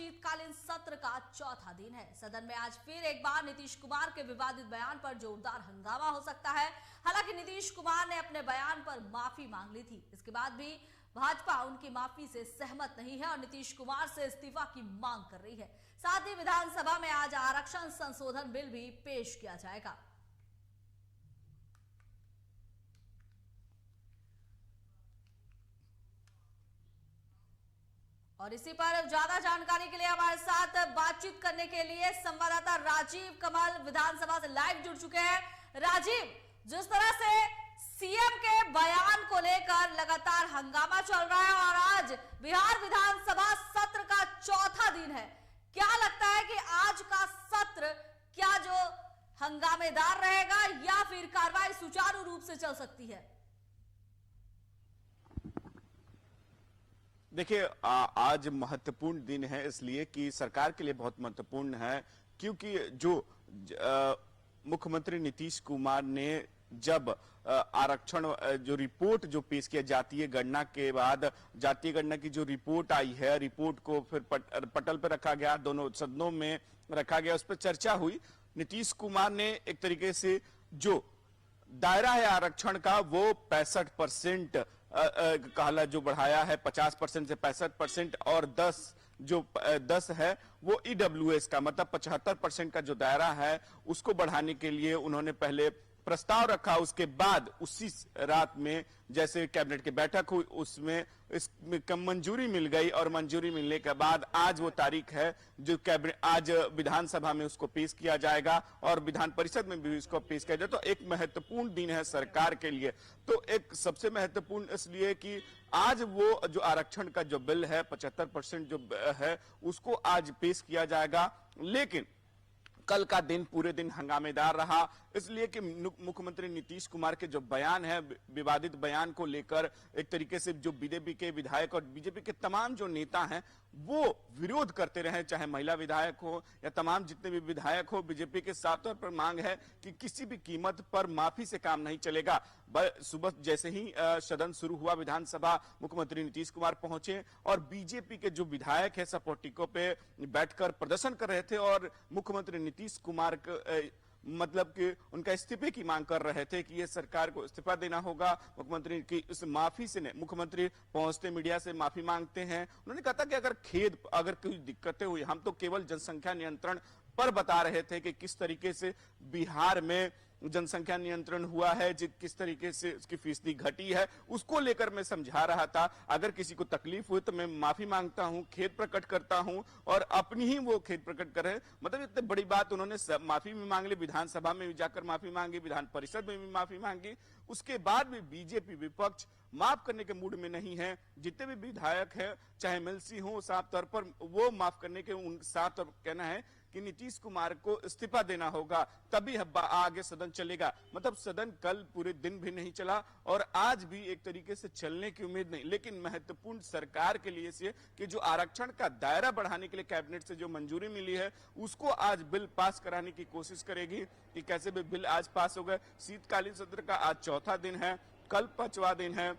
शीतकालीन सत्र का चौथा दिन है। सदन में आज फिर एक बार नीतीश कुमार के विवादित बयान पर जोरदार हंगामा हो सकता है। हालांकि नीतीश कुमार ने अपने बयान पर माफी मांग ली थी। इसके बाद भी भाजपा उनकी माफी से सहमत नहीं है और नीतीश कुमार से इस्तीफा की मांग कर रही है। साथ ही विधानसभा में आज आरक्षण संशोधन बिल भी पेश किया जाएगा। और इसी पर ज्यादा जानकारी के लिए हमारे साथ बातचीत करने के लिए संवाददाता राजीव कमल विधानसभा से लाइव जुड़ चुके हैं। राजीव, जिस तरह से सीएम के बयान को लेकर लगातार हंगामा चल रहा है और आज बिहार विधानसभा सत्र का चौथा दिन है, क्या लगता है कि आज का सत्र क्या जो हंगामेदार रहेगा या फिर कार्रवाई सुचारू रूप से चल सकती है? देखिए, आज महत्वपूर्ण दिन है इसलिए कि सरकार के लिए बहुत महत्वपूर्ण है, क्योंकि जो मुख्यमंत्री नीतीश कुमार ने जब आरक्षण जो रिपोर्ट जो पेश किया जातीय गणना के बाद, जातीय गणना की जो रिपोर्ट आई है, रिपोर्ट को फिर पटल पर रखा गया, दोनों सदनों में रखा गया, उस पर चर्चा हुई। नीतीश कुमार ने एक तरीके से जो दायरा है आरक्षण का वो 65% कहला जो बढ़ाया है, 50% से 65%, और 10 है वो ईडब्ल्यूएस का, मतलब 75% का जो दायरा है उसको बढ़ाने के लिए उन्होंने पहले प्रस्ताव रखा। उसके बाद उसी रात में जैसे कैबिनेट की बैठक हुई उसमें इसमें मंजूरी मिल गई और मंजूरी मिलने के बाद आज वो तारीख है जो कैबिनेट आज विधानसभा में उसको पेश किया जाएगा और विधान परिषद में भी इसको पेश किया जाएगा। तो एक महत्वपूर्ण दिन है सरकार के लिए। तो एक सबसे महत्वपूर्ण इसलिए कि आज वो जो आरक्षण का जो बिल है 75% जो है उसको आज पेश किया जाएगा। लेकिन कल का दिन पूरे दिन हंगामेदार रहा, इसलिए कि मुख्यमंत्री नीतीश कुमार के जो बयान है, विवादित बयान को लेकर एक तरीके से जो बीजेपी के विधायक और बीजेपी के तमाम जो नेता हैं वो विरोध करते रहे, चाहे महिला विधायक हो या तमाम जितने भी विधायक हो। बीजेपी के साफ तौर पर मांग है कि किसी भी कीमत पर माफी से काम नहीं चलेगा। सुबह जैसे ही सदन शुरू हुआ विधानसभा, मुख्यमंत्री नीतीश कुमार पहुंचे और बीजेपी के जो विधायक है सपोर्टिको पे बैठकर प्रदर्शन कर रहे थे और मुख्यमंत्री नीतीश कुमार मतलब कि उनका इस्तीफे की मांग कर रहे थे कि ये सरकार को इस्तीफा देना होगा। मुख्यमंत्री की इस माफी से मुख्यमंत्री पहुंचते मीडिया से माफी मांगते हैं। उन्होंने कहा था कि अगर कोई दिक्कतें हुई, हम तो केवल जनसंख्या नियंत्रण पर बता रहे थे कि किस तरीके से बिहार में जनसंख्या नियंत्रण हुआ है, किस तरीके से उसकी फीसदी घटी है, उसको लेकर मैं समझा रहा था। अगर किसी को तकलीफ हुई तो मैं माफी मांगता हूं, खेद प्रकट करता हूं, और अपनी ही वो खेद प्रकट कर रहे हैं। मतलब इतनी बड़ी बात उन्होंने माफी भी मांग ली, विधानसभा में भी जाकर माफी मांगी, विधान परिषद में भी माफी मांगी। उसके बाद भी बीजेपी विपक्ष माफ करने के मूड में नहीं है। जितने भी विधायक है चाहे एमएलसी हो, साफ तौर पर वो माफ करने के साफ तौर कहना है कि नीतीश कुमार को इस्तीफा देना होगा, तभी आगे सदन चलेगा। मतलब सदन कल पूरे दिन भी नहीं चला और आज भी एक तरीके से चलने की उम्मीद नहीं। लेकिन महत्वपूर्ण सरकार के लिए से कि जो आरक्षण का दायरा बढ़ाने के लिए कैबिनेट से जो मंजूरी मिली है उसको आज बिल पास कराने की कोशिश करेगी कि कैसे भी बिल आज पास हो गए। शीतकालीन सत्र का आज चौथा दिन है, कल 5वां दिन है,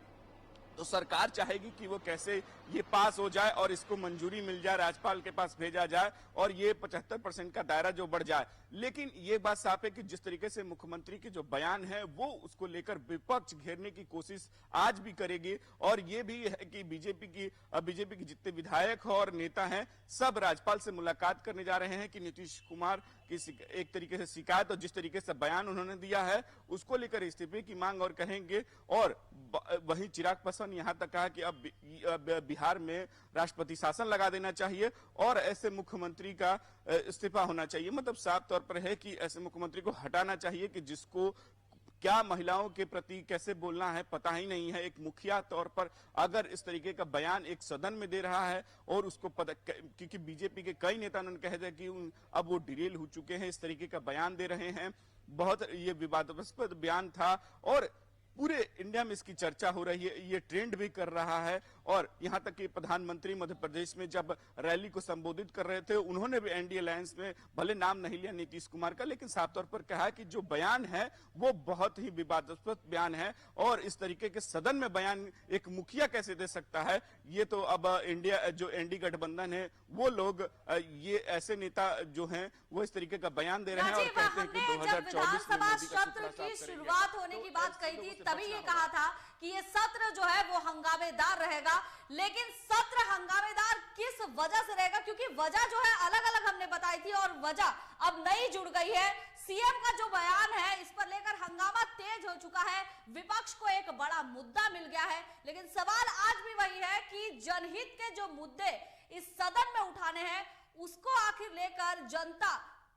तो सरकार चाहेगी कि वो कैसे ये पास हो जाए और इसको मंजूरी मिल जाए, राज्यपाल के पास भेजा जाए और ये 75% का दायरा जो बढ़ जाए। लेकिन ये बात साफ है कि जिस तरीके से मुख्यमंत्री के जो बयान है वो उसको लेकर विपक्ष घेरने की कोशिश आज भी करेगी। और ये भी है कि बीजेपी के जितने विधायक और नेता हैं सब राज्यपाल से मुलाकात करने जा रहे हैं कि नीतीश कुमार की एक तरीके से शिकायत और जिस तरीके से बयान उन्होंने दिया है उसको लेकर इस्तीफे की मांग और कहेंगे। और वहीं चिराग पासवान यहां तक कहा कि अब बिहार में राष्ट्रपति शासन लगा देना चाहिए और ऐसे मुख्यमंत्री का इस्तीफा होना चाहिए। मतलब साफ तौर पर है कि ऐसे मुख्यमंत्री को हटाना चाहिए कि जिसको क्या महिलाओं के प्रति कैसे बोलना है पता ही नहीं है। एक मुखिया तौर पर अगर इस तरीके का बयान एक सदन में दे रहा है और उसको पता, क्योंकि बीजेपी के कई नेता उन्होंने कहा था कि अब वो डिरेल हो चुके हैं, इस तरीके का बयान दे रहे हैं। बहुत ये विवादास्पद बयान था और पूरे इंडिया में इसकी चर्चा हो रही है, ये ट्रेंड भी कर रहा है। और यहां तक कि प्रधानमंत्री मध्य प्रदेश में जब रैली को संबोधित कर रहे थे, उन्होंने भी एनडीए अलायंस में भले नाम नहीं लिया नीतीश कुमार का, लेकिन साफ तौर पर कहा कि जो बयान है वो बहुत ही विवादास्पद बयान है। और इस तरीके के सदन में बयान एक मुखिया कैसे दे सकता है, ये तो अब इंडिया जो एनडीए गठबंधन है वो लोग ये ऐसे नेता जो हैं वो इस तरीके का बयान दे रहे हैं और कहते हैं कि 2024 में मोदी का सत्र की शुरुआत होने की बात कही थी, तभी ये कहा था कि ये सत्र जो है वो हंगामेदार रहेगा। लेकिन सत्र हंगामेदार किस वजह से रहेगा, क्योंकि वजह जो है अलग अलग हमने बताई थी और वजह अब नई जुड़ गई है। सीएम का जो बयान है इस पर लेकर हंगामा तेज हो चुका है, विपक्ष को एक बड़ा मुद्दा मिल गया है। लेकिन सवाल आज भी वही है कि जनहित के जो मुद्दे इस सदन में उठाने हैं उसको आखिर लेकर जनता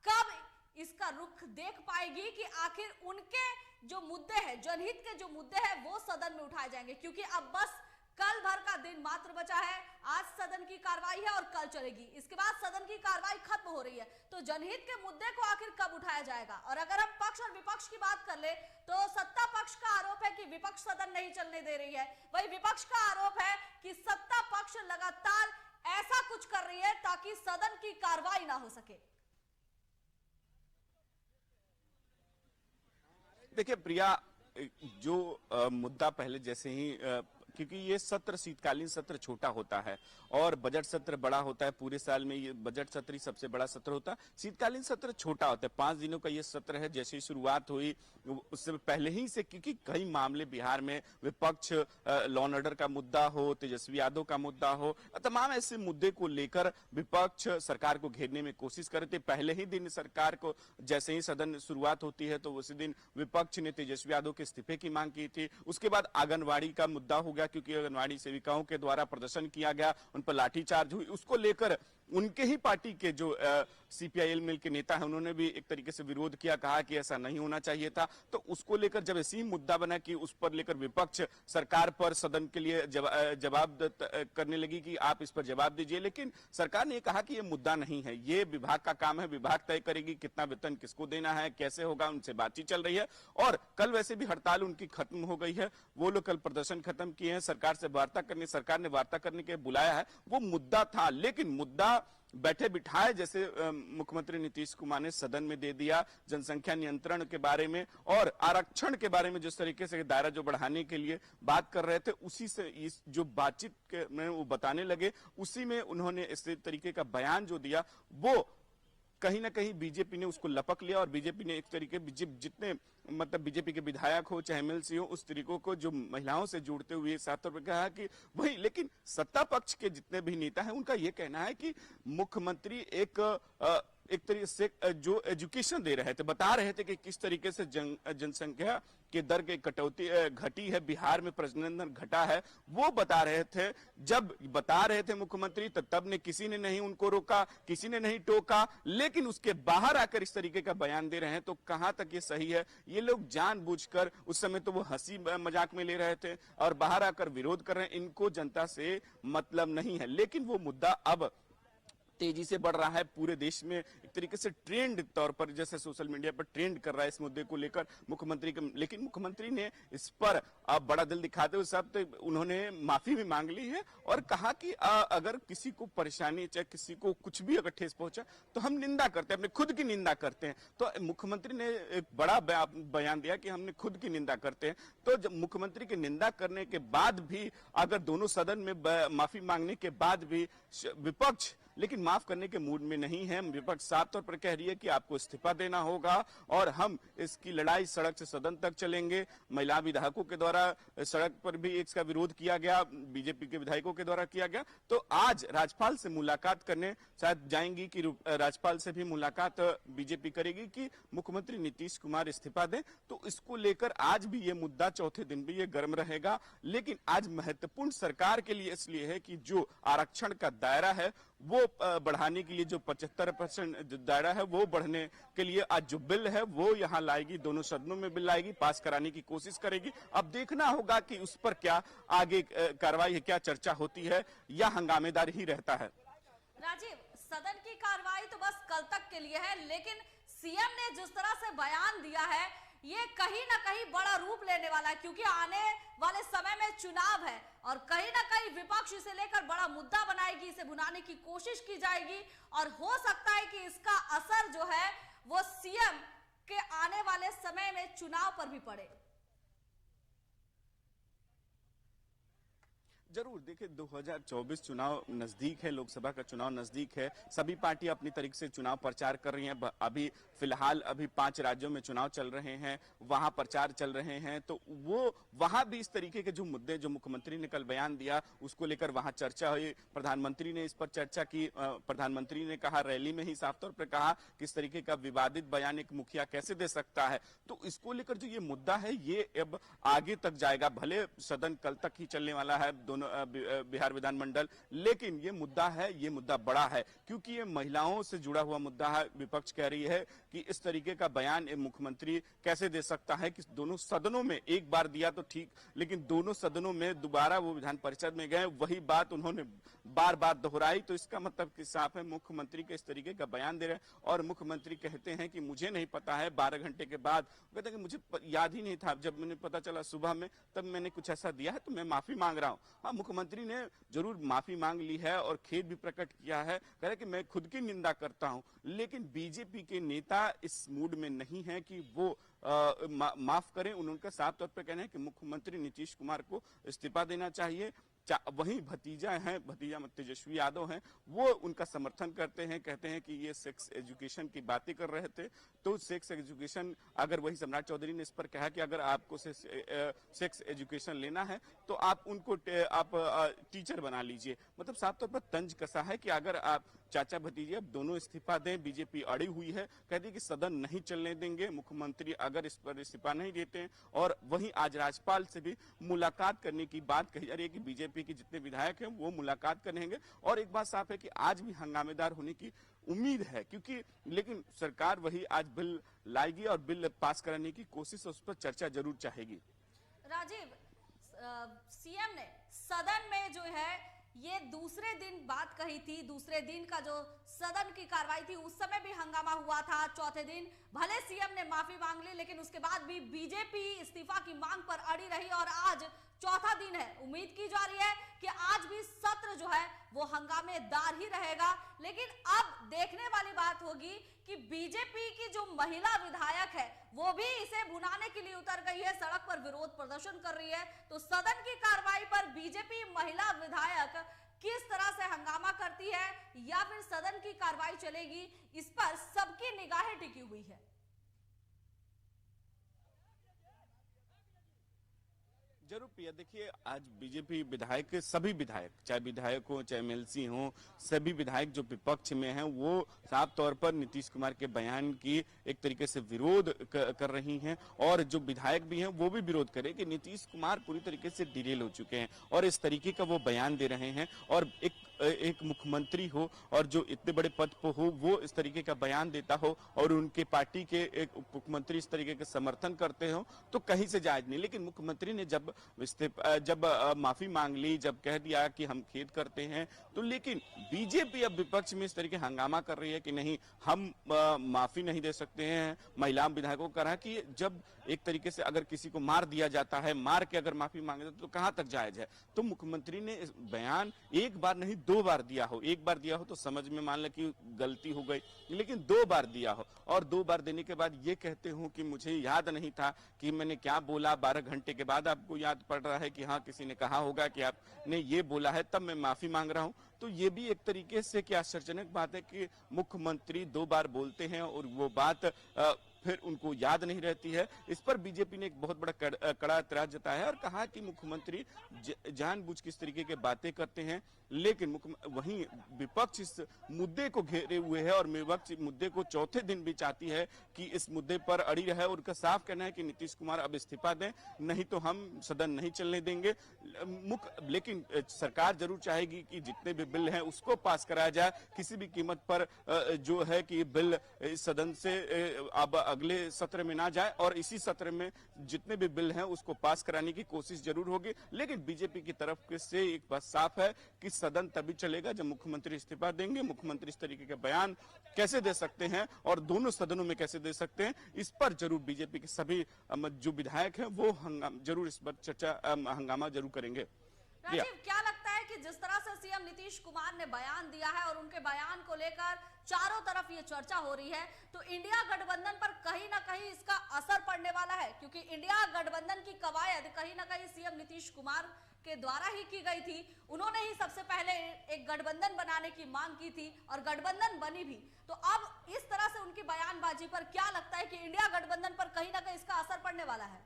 कब इसका रुख देख पाएगी कि आखिर उनके जो मुद्दे हैं, जनहित के जो मुद्दे हैं वो सदन में उठाए जाएंगे। क्योंकि अब बस कल भर का दिन मात्र बचा है, आज सदन की कार्रवाई है और कल चलेगी, इसके बाद सदन की कार्रवाई खत्म हो रही है। तो जनहित के मुद्दे को आखिर कब उठाया जाएगा। और अगर हम पक्ष और विपक्ष की बात कर ले तो सत्ता पक्ष का आरोप है कि विपक्ष सदन नहीं चलने दे रही है, वही विपक्ष का आरोप है कि सत्ता पक्ष लगातार ऐसा कुछ कर रही है ताकि सदन की कार्रवाई ना हो सके। देखिए प्रिया, जो मुद्दा पहले जैसे ही क्योंकि ये सत्र शीतकालीन सत्र छोटा होता है और बजट सत्र बड़ा होता है, पूरे साल में ये बजट सत्र ही सबसे बड़ा सत्र होता है, शीतकालीन सत्र छोटा होता है। 5 दिनों का ये सत्र है। जैसे ही शुरुआत हुई उससे पहले ही से, क्योंकि कई मामले बिहार में विपक्ष लॉ एंड ऑर्डर का मुद्दा हो, तेजस्वी यादव का मुद्दा हो, तमाम ऐसे मुद्दे को लेकर विपक्ष सरकार को घेरने में कोशिश कर रहे थे। पहले ही दिन सरकार को जैसे ही सदन शुरुआत होती है तो उसी दिन विपक्ष ने तेजस्वी यादव के इस्तीफे की मांग की थी। उसके बाद आंगनबाड़ी का मुद्दा हो गया, क्योंकि आंगनबाड़ी सेविकाओं के द्वारा प्रदर्शन किया गया, उन पर लाठीचार्ज हुई। उसको लेकर उनके ही पार्टी के जो सीपीआईएल मिल के नेता है उन्होंने भी एक तरीके से विरोध किया, कहा कि ऐसा नहीं होना चाहिए था। तो उसको लेकर जब ऐसी मुद्दा बना कि उस पर लेकर विपक्ष सरकार पर सदन के लिए जवाब करने लगी कि आप इस पर जवाब दीजिए, लेकिन सरकार ने कहा कि ये मुद्दा नहीं है, ये विभाग का काम है, विभाग तय करेगी कितना वेतन किसको देना है, कैसे होगा, उनसे बातचीत चल रही है। और कल वैसे भी हड़ताल उनकी खत्म हो गई है, वो लोग कल प्रदर्शन खत्म किए हैं, सरकार से वार्ता करने, सरकार ने वार्ता करने के बुलाया है। वो मुद्दा था, लेकिन मुद्दा बैठे बिठाए जैसे मुख्यमंत्री नीतीश कुमार ने सदन में दे दिया, जनसंख्या नियंत्रण के बारे में और आरक्षण के बारे में जिस तरीके से दायरा जो बढ़ाने के लिए बात कर रहे थे, उसी से इस जो बातचीत में वो बताने लगे, उसी में उन्होंने इस तरीके का बयान जो दिया वो कहीं ना कहीं बीजेपी ने उसको लपक लिया। और बीजेपी ने एक तरीके जितने मतलब बीजेपी के विधायक हो चाहे एमएलसी हो, उस तरीकों को जो महिलाओं से जुड़ते हुए साफ तौर पर कहा कि वही, लेकिन सत्ता पक्ष के जितने भी नेता हैं उनका यह कहना है कि मुख्यमंत्री एक तरीके से जो एजुकेशन दे रहे थे, बता रहे थे कि किस तरीके से जनसंख्या के दर के कटौती घटी है, बिहार में प्रजनन घटा है, वो बता रहे थे। जब बता रहे थे मुख्यमंत्री तब ने किसी ने नहीं उनको रोका, किसी ने नहीं टोका, लेकिन उसके बाहर आकर इस तरीके का बयान दे रहे हैं, तो कहां तक ये सही है। ये लोग जानबूझकर, उस समय तो वो हंसी मजाक में ले रहे थे और बाहर आकर विरोध कर रहे हैं, इनको जनता से मतलब नहीं है। लेकिन वो मुद्दा अब तेजी से बढ़ रहा है, पूरे देश में एक तरीके से ट्रेंड तौर पर जैसे सोशल मीडिया पर ट्रेंड कर रहा है इस मुद्दे को लेकर मुख्यमंत्री के। लेकिन मुख्यमंत्री ने इस पर अब बड़ा दिल दिखाते हुए सब तो उन्होंने माफी भी मांग ली है और कहा कि अगर किसी को परेशानी चाहे किसी को कुछ भी अगर ठेस पहुंचा तो हम निंदा करते हैं, अपने खुद की निंदा करते हैं। तो मुख्यमंत्री ने एक बड़ा बयान दिया कि हमने खुद की निंदा करते हैं। तो जब मुख्यमंत्री की निंदा करने के बाद भी अगर दोनों सदन में माफी मांगने के बाद भी विपक्ष लेकिन माफ करने के मूड में नहीं है, विपक्ष साफ तौर पर कह रही है कि आपको इस्तीफा देना होगा और हम इसकी लड़ाई सड़क से सदन तक चलेंगे। महिला विधायकों के द्वारा सड़क पर भी इसका विरोध किया गया, बीजेपी के विधायकों के द्वारा किया गया। तो आज राज्यपाल से मुलाकात करने शायद जाएंगी कि राज्यपाल से भी मुलाकात बीजेपी करेगी कि मुख्यमंत्री नीतीश कुमार इस्तीफा दें। तो इसको लेकर आज भी ये मुद्दा चौथे दिन भी ये गर्म रहेगा। लेकिन आज महत्वपूर्ण सरकार के लिए इसलिए है कि जो आरक्षण का दायरा है वो बढ़ाने के लिए, जो 75% दायरा है वो बढ़ने के लिए आज जो बिल है वो यहाँ लाएगी, दोनों सदनों में बिल लाएगी, पास कराने की कोशिश करेगी। अब देखना होगा कि उस पर क्या आगे कार्रवाई है, क्या चर्चा होती है या हंगामेदार ही रहता है। राजीव, सदन की कार्रवाई तो बस कल तक के लिए है, लेकिन सीएम ने जिस तरह से बयान दिया है ये कहीं ना कहीं बड़ा रूप लेने वाला है, क्योंकि आने वाले समय में चुनाव है और कहीं ना कहीं विपक्ष इसे लेकर बड़ा मुद्दा बनाएगी, इसे भुनाने की कोशिश की जाएगी और हो सकता है कि इसका असर जो है वो सीएम के आने वाले समय में चुनाव पर भी पड़े। जरूर देखिए, 2024 चुनाव नजदीक है, लोकसभा का चुनाव नजदीक है। सभी पार्टियां अपनी तरीके से चुनाव प्रचार कर रही हैं। अभी फिलहाल 5 राज्यों में चुनाव चल रहे हैं, वहां प्रचार चल रहे हैं, तो वो वहां भी इस तरीके के जो मुद्दे जो मुख्यमंत्री ने कल बयान दिया उसको लेकर वहां चर्चा हुई। प्रधानमंत्री ने इस पर चर्चा की। प्रधानमंत्री ने कहा, रैली में ही साफ तौर पर कहा कि इस तरीके का विवादित बयान एक मुखिया कैसे दे सकता है। तो इसको लेकर जो ये मुद्दा है ये अब आगे तक जाएगा। भले सदन कल तक ही चलने वाला है, दोनों बिहार विधानमंडल, लेकिन ये मुद्दा है, ये मुद्दा बड़ा है क्योंकि ये महिलाओं से जुड़ा हुआ मुद्दा है। विपक्ष कह रही है कि इस तरीके का बयान मुख्यमंत्री कैसे दे सकता है कि दोनों सदनों में एक बार दिया तो ठीक, लेकिन दोनों सदनों में दोबारा वो विधान परिषद में गए, वही बात उन्होंने बार बार दोहराई। तो इसका मतलब कि साफ है मुख्यमंत्री के इस तरीके का बयान दे रहे हैं। और मुख्यमंत्री कहते हैं कि मुझे नहीं पता है, 12 घंटे के बाद कहते हैं कि मुझे याद ही नहीं था, जब मैंने पता चला सुबह में तब मैंने कुछ ऐसा दिया है, तो मैं माफी मांग रहा हूं। हाँ, मुख्यमंत्री ने जरूर माफी मांग ली है और खेद भी प्रकट किया है, कह रहे कि मैं खुद की निंदा करता हूं, लेकिन बीजेपी के नेता इस मूड में नहीं है कि वो माफ करें। उनका साफ तौर पर कहना है कि मुख्यमंत्री नीतीश कुमार को इस्तीफा देना चाहिए। वहीं भतीजा तेजस्वी यादव हैं, वो उनका समर्थन करते हैं, कहते हैं कि ये सेक्स एजुकेशन की बातें कर रहे थे। तो सेक्स एजुकेशन, अगर वही सम्राट चौधरी ने इस पर कहा कि अगर आपको सेक्स एजुकेशन लेना है तो आप उनको टीचर बना लीजिए। मतलब साफ तौर पर तंज कसा है कि अगर आप चाचा भतीजे अब दोनों इस्तीफा दें, बीजेपी अड़ी हुई है, कहती है कि सदन नहीं चलने देंगे मुख्यमंत्री अगर इस पर इस्तीफा नहीं देते हैं। और वहीं आज राज्यपाल से भी मुलाकात करने की बात कही जा रही है कि बीजेपी के जितने विधायक हैं वो मुलाकात करेंगे। और एक बात साफ है कि आज भी हंगामेदार होने की उम्मीद है, क्योंकि लेकिन सरकार वही आज बिल लाएगी और बिल पास कराने की कोशिश, उस पर चर्चा जरूर चाहेगी। राजीव, सीएम ने सदन में जो है ये दूसरे दिन बात कही थी, दूसरे दिन का जो सदन की कार्रवाई थी उस समय भी हंगामा हुआ था। चौथे दिन भले सीएम ने माफी मांग ली, लेकिन उसके बाद भी बीजेपी इस्तीफा की मांग पर अड़ी रही और आज चौथा दिन है। उम्मीद की जा रही है कि आज भी सत्र जो है वो हंगामेदार ही रहेगा। लेकिन अब देखने वाली बात होगी कि बीजेपी की जो महिला विधायक है वो भी इसे भुनाने के लिए उतर गई है, सड़क पर विरोध प्रदर्शन कर रही है। तो सदन की कार्रवाई पर बीजेपी महिला विधायक किस तरह से हंगामा करती है या फिर सदन की कार्रवाई चलेगी, इस पर सबकी निगाहें टिकी हुई है। जरूर प्रिया, देखिए आज बीजेपी विधायक, सभी विधायक, चाहे विधायक हो चाहे एमएलसी हो, सभी विधायक जो विपक्ष में हैं वो साफ तौर पर नीतीश कुमार के बयान की एक तरीके से विरोध कर रही हैं। और जो विधायक भी हैं वो भी विरोध करें कि नीतीश कुमार पूरी तरीके से डिरेल हो चुके हैं और इस तरीके का वो बयान दे रहे हैं। और एक मुख्यमंत्री हो और जो इतने बड़े पद पर हो वो इस तरीके का बयान देता हो और उनके पार्टी के एक उप मुख्यमंत्री इस तरीके का समर्थन करते हो तो कहीं से जायज नहीं। लेकिन मुख्यमंत्री ने जब माफी मांग ली, जब कह दिया कि हम खेद करते हैं, तो लेकिन बीजेपी अब विपक्ष में इस तरीके हंगामा कर रही है कि नहीं, हम माफी नहीं दे सकते हैं। महिला विधायकों का कहा कि जब एक तरीके से अगर किसी को मार दिया जाता है, मार के अगर माफी मांगे तो कहां तक जायज है। तो मुख्यमंत्री ने इस बयान एक बार नहीं 2 बार दिया हो। एक बार दिया हो तो समझ में मान ले कि गलती हो गई, लेकिन 2 बार दिया हो और 2 बार देने के बाद ये कहते हो कि मुझे याद नहीं था कि मैंने क्या बोला, 12 घंटे के बाद आपको याद पड़ रहा है कि हाँ किसी ने कहा होगा कि आपने ये बोला है, तब मैं माफी मांग रहा हूं। तो ये भी एक तरीके से क्या आश्चर्यजनक बात है कि मुख्यमंत्री 2 बार बोलते हैं और वो बात फिर उनको याद नहीं रहती है। इस पर बीजेपी ने एक बहुत बड़ा कड़ा एतराज जताया है और कहा कि मुख्यमंत्री जानबूझ किस तरीके की बातें करते हैं। लेकिन वहीं विपक्ष इस मुद्दे को घेरे हुए है और विपक्ष मुद्दे को चौथे दिन भी चाहती है कि इस मुद्दे पर अड़ी रहे। और उनका साफ कहना है कि नीतीश कुमार अब इस्तीफा दें, नहीं तो हम सदन नहीं चलने देंगे। लेकिन सरकार जरूर चाहेगी कि जितने भी बिल हैं उसको पास कराया जाए किसी भी कीमत पर। जो है कि बिल इस सदन से अब अगले सत्र में ना जाए और इसी सत्र में जितने भी बिल हैं उसको पास कराने की कोशिश जरूर होगी। लेकिन बीजेपी की तरफ से एक बात साफ है कि सदन तभी चलेगा जब मुख्यमंत्री इस्तीफा देंगे। मुख्यमंत्री इस तरीके के बयान कैसे दे सकते हैं और दोनों सदनों में कैसे दे सकते हैं, इस पर जरूर बीजेपी के सभी जो विधायक हैं वो जरूर इस पर चर्चा हंगामा जरूर करेंगे। राजीव, क्या लगता है कि जिस तरह से सीएम नीतीश कुमार ने बयान दिया है और उनके बयान को लेकर चारों तरफ ये चर्चा हो रही है, तो इंडिया गठबंधन पर कहीं ना कहीं इसका असर पड़ने वाला है? क्योंकि इंडिया गठबंधन की कवायद कहीं ना कहीं सीएम नीतीश कुमार के द्वारा ही की गई थी। उन्होंने ही सबसे पहले एक गठबंधन बनाने की मांग की थी और गठबंधन बनी भी। तो अब इस तरह से उनकी बयानबाजी पर क्या लगता है कि इंडिया गठबंधन पर कहीं ना कहीं इसका असर पड़ने वाला है?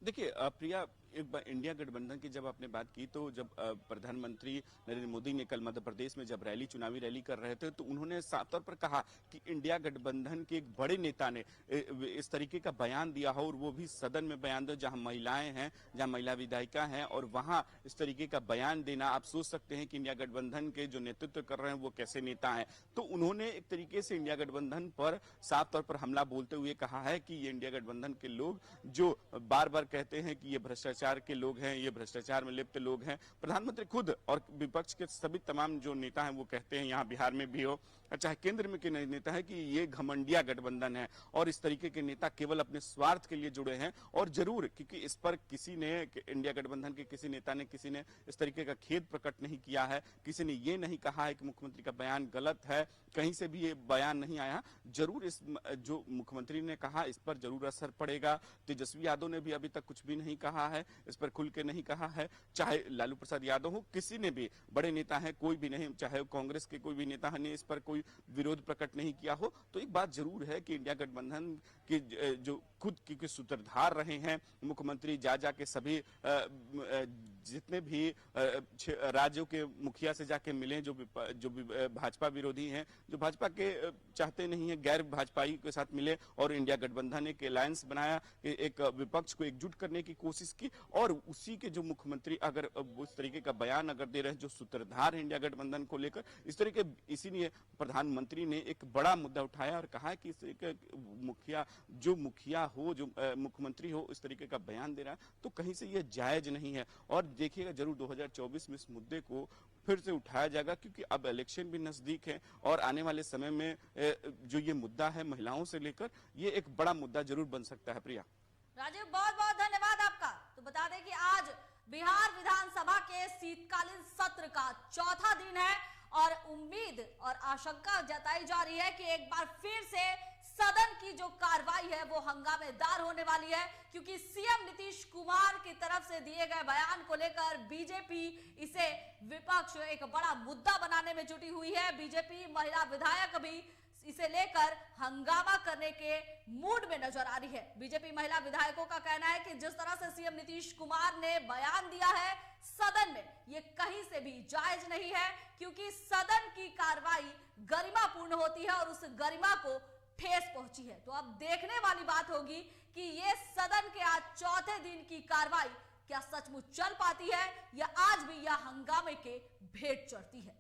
देखिए प्रिया, एक बार इंडिया गठबंधन की जब आपने बात की तो जब प्रधानमंत्री नरेंद्र मोदी ने कल मध्य प्रदेश में जब चुनावी रैली कर रहे थे तो उन्होंने साफ तौर पर कहा कि इंडिया गठबंधन के एक बड़े नेता ने इस तरीके का बयान दिया हो और वो भी सदन में बयान दो जहां महिलाएं हैं, जहां महिला विधायिका हैं, और वहां इस तरीके का बयान देना, आप सोच सकते हैं कि इंडिया गठबंधन के जो नेतृत्व कर रहे हैं वो कैसे नेता हैं। तो उन्होंने एक तरीके से इंडिया गठबंधन पर साफ तौर पर हमला बोलते हुए कहा है कि ये इंडिया गठबंधन के लोग जो बार बार कहते हैं कि ये भ्रष्टाचार के लोग हैं, ये भ्रष्टाचार में लिप्त लोग हैं। प्रधानमंत्री खुद और विपक्ष के सभी तमाम जो नेता हैं वो कहते हैं, यहाँ बिहार में भी हो चाहे केंद्र में के नेता है, कि ये घमंडिया गठबंधन है और इस तरीके के नेता केवल अपने स्वार्थ के लिए जुड़े हैं। और जरूर क्योंकि इस पर किसी ने, इंडिया गठबंधन के किसी नेता ने, किसी ने इस तरीके का खेद प्रकट नहीं किया है, किसी ने ये नहीं कहा है कि मुख्यमंत्री का बयान गलत है, कहीं से भी ये बयान नहीं आया। जरूर इस जो मुख्यमंत्री ने कहा इस पर जरूर असर पड़ेगा। तेजस्वी यादव ने भी अभी तक कुछ भी नहीं कहा है, इस पर खुल के नहीं कहा है। चाहे लालू प्रसाद यादव हो, किसी ने भी, बड़े नेता है कोई भी नहीं, चाहे कांग्रेस के कोई भी नेता ने इस पर कोई विरोध प्रकट नहीं किया हो। तो एक बात जरूर है कि इंडिया गठबंधन के जो खुद के सूत्रधार रहे हैं मुख्यमंत्री, जा के सभी जितने भी राज्यों के मुखिया से जाके मिले, जो भाजपा विरोधी हैं, जो भाजपा के चाहते नहीं है, गैर भाजपाई के साथ मिले और इंडिया गठबंधन एक अलायंस बनाया, एक विपक्ष को एकजुट करने की कोशिश की। और उसी के जो मुख्यमंत्री अगर उस तरीके का बयान अगर दे रहे हैं, जो सूत्रधार है इंडिया गठबंधन को लेकर, इस तरीके, इसीलिए प्रधानमंत्री ने एक बड़ा मुद्दा उठाया और कहा कि इस तरीके मुखिया हो, जो मुख्यमंत्री हो, इस तरीके का बयान दे रहा है तो कहीं से ये जायज नहीं है। और देखिएगा जरूर 2024 में इस मुद्दे को फिर से उठाया जाएगा, क्योंकि अब इलेक्शन भी नजदीक है और आने वाले समय में जो ये मुद्दा है महिलाओं से लेकर, ये एक बड़ा मुद्दा जरूर बन सकता है। प्रिया, राजीव, बहुत बहुत धन्यवाद आपका। तो बता दें कि आज बिहार विधानसभा के शीतकालीन सत्र का चौथा दिन है और उम्मीद और आशंका जताई जा रही है कि एक बार फिर से सदन की जो कार्रवाई है वो हंगामेदार होने वाली है, क्योंकि सीएम नीतीश कुमार की तरफ से दिए गए बयान को लेकर बीजेपी इसे विपक्ष एक बड़ा मुद्दा बनाने में जुटी हुई है। बीजेपी महिला विधायक भी इसे लेकर हंगामा करने के मूड में नजर आ रही है। बीजेपी महिला विधायकों का कहना है कि जिस तरह से सीएम नीतीश कुमार ने बयान दिया है सदन में, ये कहीं से भी जायज नहीं है, क्योंकि सदन की कार्रवाई गरिमापूर्ण होती है और उस गरिमा को ठेस पहुंची है। तो अब देखने वाली बात होगी कि ये सदन के आज चौथे दिन की कार्रवाई क्या सचमुच चल पाती है या आज भी यह हंगामे के भेंट चढ़ती है।